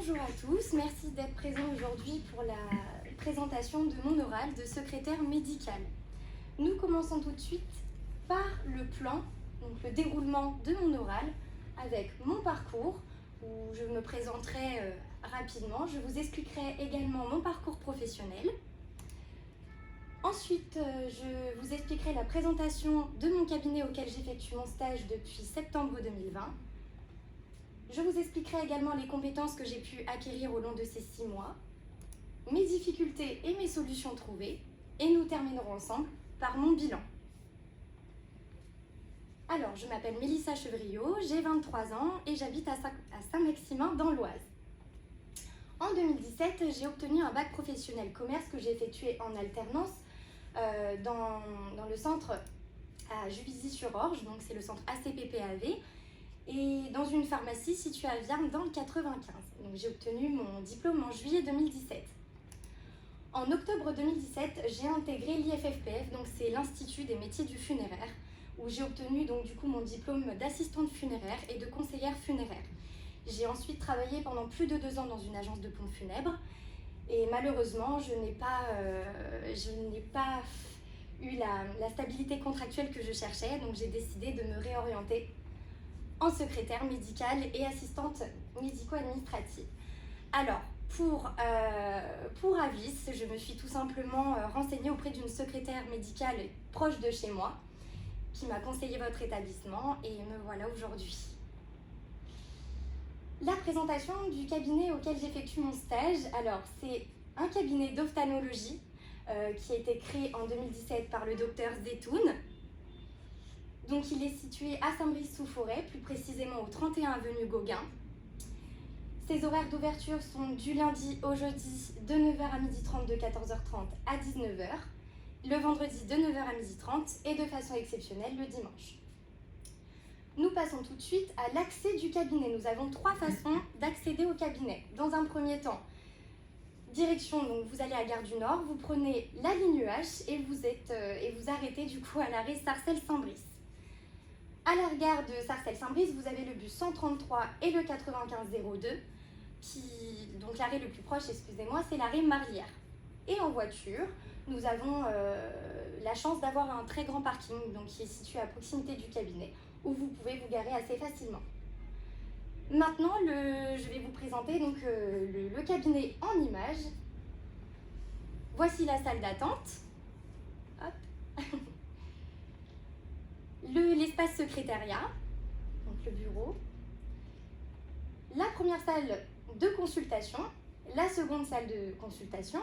Bonjour à tous, merci d'être présents aujourd'hui pour la présentation de mon oral de secrétaire médical. Nous commençons tout de suite par le plan, donc le déroulement de mon oral avec mon parcours où je me présenterai rapidement. Je vous expliquerai également mon parcours professionnel. Ensuite, je vous expliquerai la présentation de mon cabinet auquel j'effectue mon stage depuis septembre 2020. Je vous expliquerai également les compétences que j'ai pu acquérir au long de ces 6 mois, mes difficultés et mes solutions trouvées, et nous terminerons ensemble par mon bilan. Alors, je m'appelle Mélissa Chevriot, j'ai 23 ans et j'habite à Saint-Maximin dans l'Oise. En 2017, j'ai obtenu un bac professionnel commerce que j'ai effectué en alternance dans le centre à Juvisy-sur-Orge, donc c'est le centre ACPPAV, et dans une pharmacie située à Viarmes dans le 95. Donc j'ai obtenu mon diplôme en juillet 2017. En octobre 2017, j'ai intégré l'IFFPF, donc c'est l'Institut des métiers du funéraire, où j'ai obtenu donc du coup mon diplôme d'assistante funéraire et de conseillère funéraire. J'ai ensuite travaillé pendant plus de 2 ans dans une agence de pompes funèbres et malheureusement je n'ai pas eu la stabilité contractuelle que je cherchais, donc j'ai décidé de me réorienter en secrétaire médicale et assistante médico-administrative. Alors, pour Avis, je me suis tout simplement renseignée auprès d'une secrétaire médicale proche de chez moi qui m'a conseillé votre établissement et me voilà aujourd'hui. La présentation du cabinet auquel j'effectue mon stage, alors c'est un cabinet d'ophtalmologie qui a été créé en 2017 par le docteur Zetoun. Donc il est situé à Saint-Brice-sous-Forêt, plus précisément au 31 avenue Gauguin. Ses horaires d'ouverture sont du lundi au jeudi de 9h à 12h30, de 14h30 à 19h, le vendredi de 9h à 12h30 et de façon exceptionnelle le dimanche. Nous passons tout de suite à l'accès du cabinet. Nous avons 3 façons d'accéder au cabinet. Dans un premier temps, direction, donc vous allez à Gare du Nord, vous prenez la ligne H et vous arrêtez du coup à l'arrêt Sarcelles-Saint-Brice. À la gare de Sarcelles-Saint-Brice, vous avez le bus 133 et le 9502, donc l'arrêt le plus proche, excusez-moi, c'est l'arrêt Marlière. Et en voiture, nous avons la chance d'avoir un très grand parking donc, qui est situé à proximité du cabinet, où vous pouvez vous garer assez facilement. Maintenant, je vais vous présenter donc, le cabinet en images. Voici la salle d'attente. Hop. L'espace secrétariat, donc le bureau, la première salle de consultation, la seconde salle de consultation,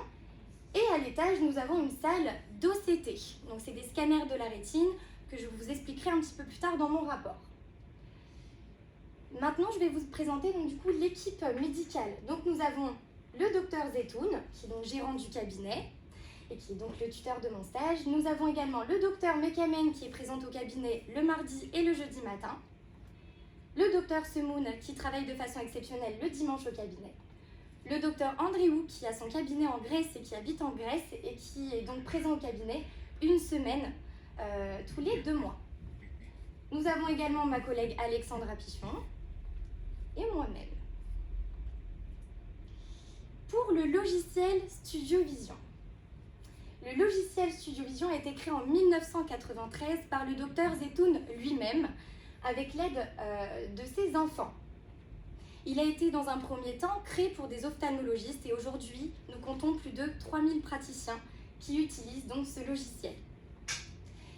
et à l'étage, nous avons une salle d'OCT. Donc c'est des scanners de la rétine que je vous expliquerai un petit peu plus tard dans mon rapport. Maintenant, je vais vous présenter donc, du coup l'équipe médicale. Donc nous avons le docteur Zetoun, qui est donc gérant du cabinet, et qui est donc le tuteur de mon stage. Nous avons également le docteur Mekamen qui est présent au cabinet le mardi et le jeudi matin. Le docteur Semoun qui travaille de façon exceptionnelle le dimanche au cabinet. Le docteur Andréou qui a son cabinet en Grèce et qui habite en Grèce et qui est donc présent au cabinet une semaine tous les 2 mois. Nous avons également ma collègue Alexandra Pichon et moi-même. Pour le logiciel Studio Vision. Le logiciel Studio Vision a été créé en 1993 par le docteur Zetoun lui-même, avec l'aide de ses enfants. Il a été dans un premier temps créé pour des ophtalmologistes et aujourd'hui, nous comptons plus de 3000 praticiens qui utilisent donc ce logiciel.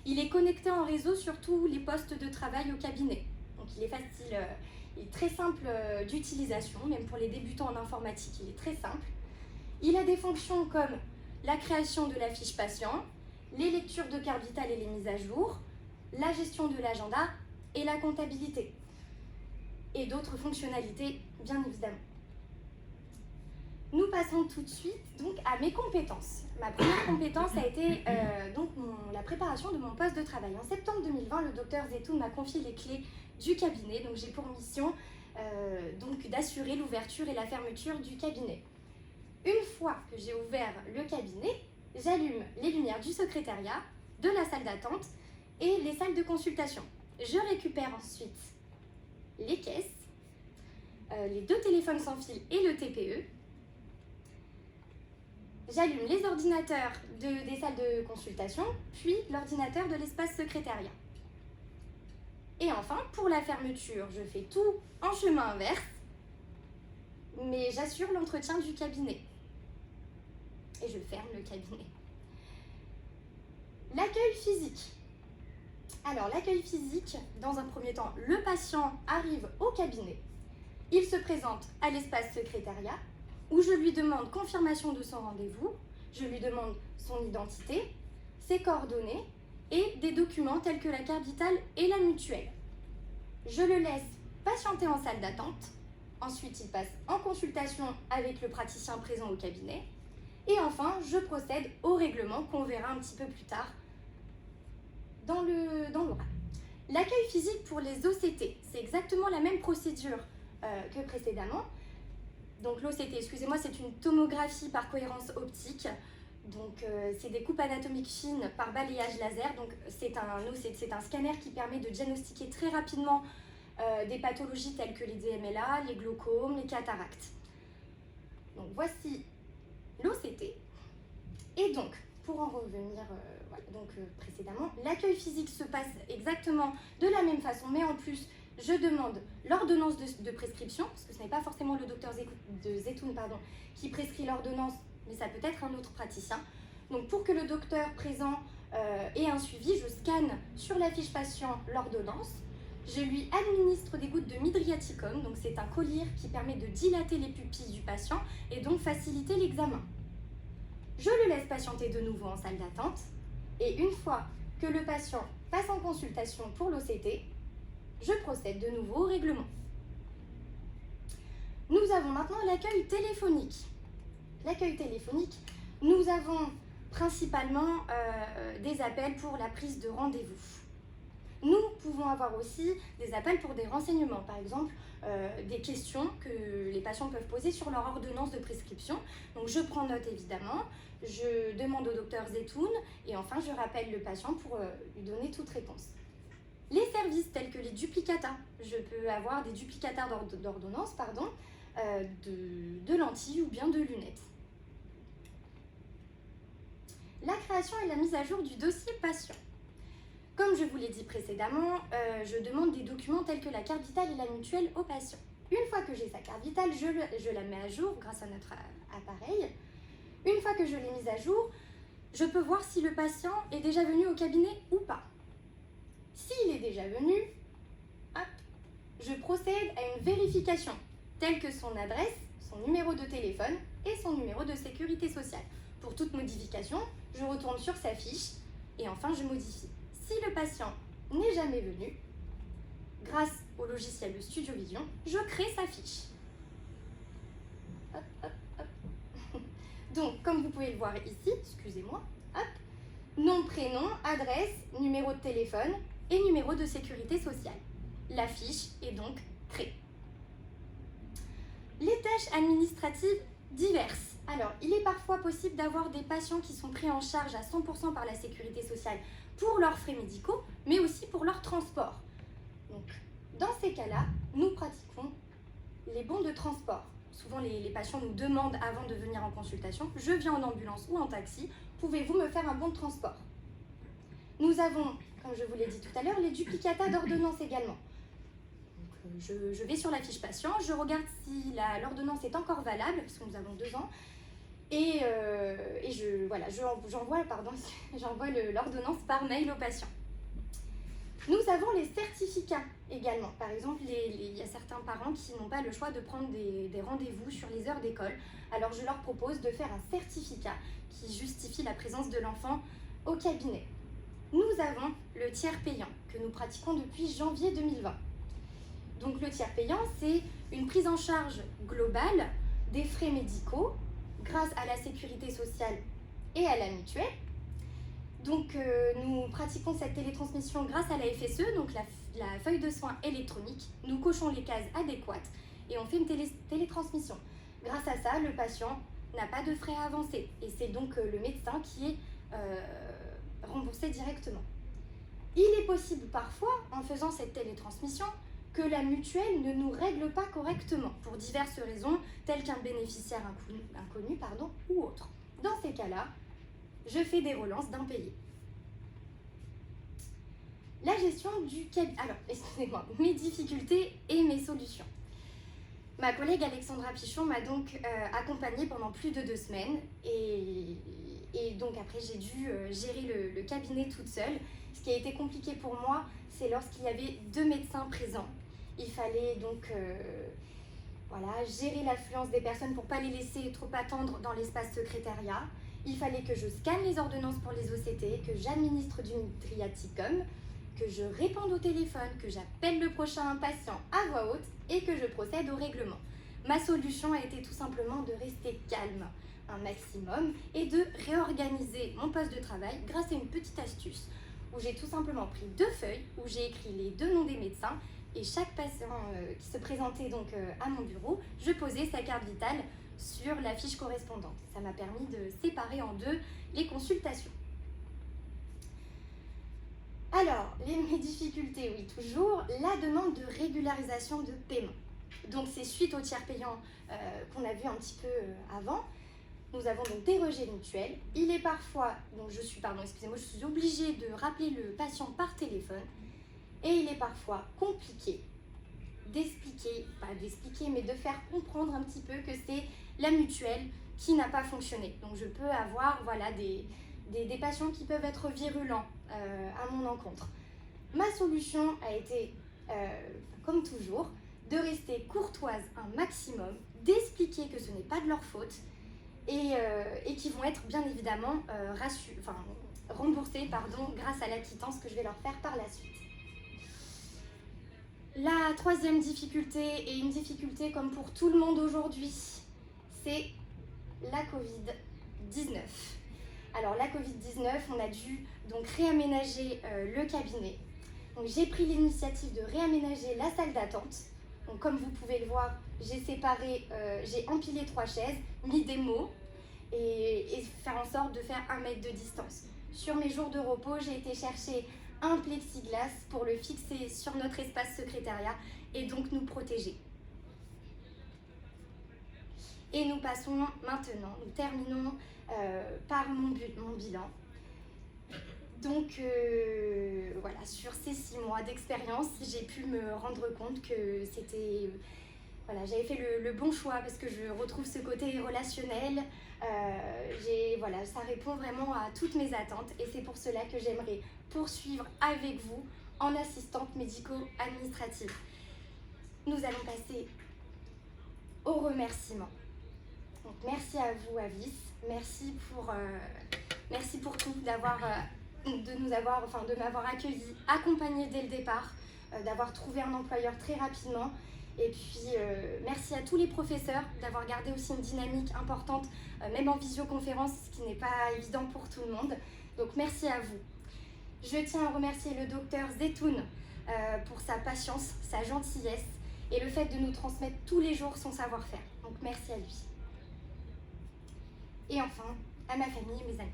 Il est connecté en réseau sur tous les postes de travail au cabinet. Donc il est facile, il est très simple d'utilisation, même pour les débutants en informatique, il est très simple. Il a des fonctions comme la création de la fiche patient, les lectures de carte vitale et les mises à jour, la gestion de l'agenda et la comptabilité. Et d'autres fonctionnalités, bien évidemment. Nous passons tout de suite donc, à mes compétences. Ma première compétence a été la préparation de mon poste de travail. En septembre 2020, le docteur Zetoun m'a confié les clés du cabinet. Donc j'ai pour mission d'assurer l'ouverture et la fermeture du cabinet. Une fois que j'ai ouvert le cabinet, j'allume les lumières du secrétariat, de la salle d'attente et les salles de consultation. Je récupère ensuite les caisses, les 2 téléphones sans fil et le TPE. J'allume les ordinateurs des salles de consultation, puis l'ordinateur de l'espace secrétariat. Et enfin, pour la fermeture, je fais tout en chemin inverse, mais j'assure l'entretien du cabinet. Et je ferme le cabinet. L'accueil physique. Alors, l'accueil physique, dans un premier temps, le patient arrive au cabinet. Il se présente à l'espace secrétariat, où je lui demande confirmation de son rendez-vous, je lui demande son identité, ses coordonnées et des documents tels que la carte vitale et la mutuelle. Je le laisse patienter en salle d'attente. Ensuite, il passe en consultation avec le praticien présent au cabinet. Et enfin, je procède au règlement qu'on verra un petit peu plus tard dans l'oral. L'accueil physique pour les OCT, c'est exactement la même procédure que précédemment. Donc l'OCT, excusez-moi, c'est une tomographie par cohérence optique. Donc c'est des coupes anatomiques fines par balayage laser. Donc c'est un scanner qui permet de diagnostiquer très rapidement des pathologies telles que les DMLA, les glaucomes, les cataractes. Donc voici l'OCT. Et donc, pour en revenir précédemment, l'accueil physique se passe exactement de la même façon, mais en plus, je demande l'ordonnance de prescription, parce que ce n'est pas forcément le docteur Zetoun qui prescrit l'ordonnance, mais ça peut être un autre praticien. Donc pour que le docteur présent ait un suivi, je scanne sur la fiche patient l'ordonnance, je lui administre des gouttes de midriaticum, donc c'est un collyre qui permet de dilater les pupilles du patient et donc faciliter l'examen. Je le laisse patienter de nouveau en salle d'attente, et une fois que le patient passe en consultation pour l'OCT, je procède de nouveau au règlement. Nous avons maintenant l'accueil téléphonique. L'accueil téléphonique, nous avons principalement des appels pour la prise de rendez-vous. Nous pouvons avoir aussi des appels pour des renseignements, par exemple des questions que les patients peuvent poser sur leur ordonnance de prescription. Donc je prends note évidemment, je demande au docteur Zetoun et enfin je rappelle le patient pour lui donner toute réponse. Les services tels que les duplicata, je peux avoir des duplicata d'ordonnance, de lentilles ou bien de lunettes. La création et la mise à jour du dossier patient. Comme je vous l'ai dit précédemment, je demande des documents tels que la carte vitale et la mutuelle au patient. Une fois que j'ai sa carte vitale, je la mets à jour grâce à notre appareil. Une fois que je l'ai mise à jour, je peux voir si le patient est déjà venu au cabinet ou pas. S'il est déjà venu, je procède à une vérification, telle que son adresse, son numéro de téléphone et son numéro de sécurité sociale. Pour toute modification, je retourne sur sa fiche et enfin je modifie. Si le patient n'est jamais venu, grâce au logiciel de Studio Vision, je crée sa fiche. Donc, comme vous pouvez le voir ici, excusez-moi, nom, prénom, adresse, numéro de téléphone et numéro de sécurité sociale. La fiche est donc créée. Les tâches administratives diverses. Alors, il est parfois possible d'avoir des patients qui sont pris en charge à 100% par la sécurité sociale pour leurs frais médicaux, mais aussi pour leur transport. Donc, dans ces cas-là, nous pratiquons les bons de transport. Souvent, les patients nous demandent avant de venir en consultation, je viens en ambulance ou en taxi, pouvez-vous me faire un bon de transport? Nous avons, comme je vous l'ai dit tout à l'heure, les duplicata d'ordonnance également. Donc, je vais sur la fiche patient, je regarde si l'ordonnance est encore valable, parce que nous avons 2 ans, et j'envoie l'ordonnance par mail au patient. Nous avons les certificats également. Par exemple, il y a certains parents qui n'ont pas le choix de prendre des rendez-vous sur les heures d'école. Alors je leur propose de faire un certificat qui justifie la présence de l'enfant au cabinet. Nous avons le tiers payant que nous pratiquons depuis janvier 2020. Donc le tiers payant, c'est une prise en charge globale des frais médicaux grâce à la sécurité sociale et à la mutuelle. Donc nous pratiquons cette télétransmission grâce à la FSE, donc la feuille de soins électronique. Nous cochons les cases adéquates et on fait une télétransmission. Grâce à ça, le patient n'a pas de frais à avancer et c'est donc le médecin qui est remboursé directement. Il est possible parfois, en faisant cette télétransmission, que la mutuelle ne nous règle pas correctement pour diverses raisons, telles qu'un bénéficiaire inconnu ou autre. Dans ces cas-là, je fais des relances d'impayés. La gestion du cabinet. Alors, excusez-moi, mes difficultés et mes solutions. Ma collègue Alexandra Pichon m'a donc accompagnée pendant plus de 2 semaines et donc après j'ai dû gérer le cabinet toute seule. Ce qui a été compliqué pour moi, c'est lorsqu'il y avait 2 médecins présents. Il fallait donc gérer l'affluence des personnes pour ne pas les laisser trop attendre dans l'espace secrétariat. Il fallait que je scanne les ordonnances pour les OCT, que j'administre du triaticum, que je réponde au téléphone, que j'appelle le prochain patient à voix haute et que je procède au règlement. Ma solution a été tout simplement de rester calme un maximum et de réorganiser mon poste de travail grâce à une petite astuce où j'ai tout simplement pris 2 feuilles où j'ai écrit les 2 noms des médecins et chaque patient qui se présentait donc à mon bureau, je posais sa carte vitale sur la fiche correspondante. Ça m'a permis de séparer en 2 les consultations. Alors, mes difficultés, oui, toujours, la demande de régularisation de paiement. Donc, c'est suite au tiers payant qu'on a vu un petit peu avant. Nous avons donc des rejets mutuels. Il est parfois, donc je suis obligée de rappeler le patient par téléphone. Et il est parfois compliqué mais de faire comprendre un petit peu que c'est la mutuelle qui n'a pas fonctionné. Donc, je peux avoir, des patients qui peuvent être virulents à mon encontre. Ma solution a été, comme toujours, de rester courtoise un maximum, d'expliquer que ce n'est pas de leur faute et qui vont être bien évidemment remboursés grâce à la quittance que je vais leur faire par la suite. La 3e difficulté, et une difficulté comme pour tout le monde aujourd'hui, c'est la Covid-19. Alors la Covid-19, on a dû donc réaménager le cabinet. Donc j'ai pris l'initiative de réaménager la salle d'attente. Donc comme vous pouvez le voir, j'ai empilé 3 chaises, mis des mots et faire en sorte de faire 1 mètre de distance. Sur mes jours de repos, j'ai été chercher un plexiglas pour le fixer sur notre espace secrétariat et donc nous protéger. Et nous passons maintenant, nous terminons par mon bilan. Donc sur ces 6 mois d'expérience, j'ai pu me rendre compte que j'avais fait le bon choix parce que je retrouve ce côté relationnel. Ça répond vraiment à toutes mes attentes et c'est pour cela que j'aimerais poursuivre avec vous en assistante médico-administrative. Nous allons passer aux remerciements. Donc, merci à vous, Avis. Merci pour tout, de m'avoir accueilli, accompagné dès le départ, d'avoir trouvé un employeur très rapidement. Et puis, merci à tous les professeurs d'avoir gardé aussi une dynamique importante, même en visioconférence, ce qui n'est pas évident pour tout le monde. Donc, merci à vous. Je tiens à remercier le docteur Zetoun pour sa patience, sa gentillesse et le fait de nous transmettre tous les jours son savoir-faire. Donc, merci à lui. Et enfin, à ma famille et mes amis.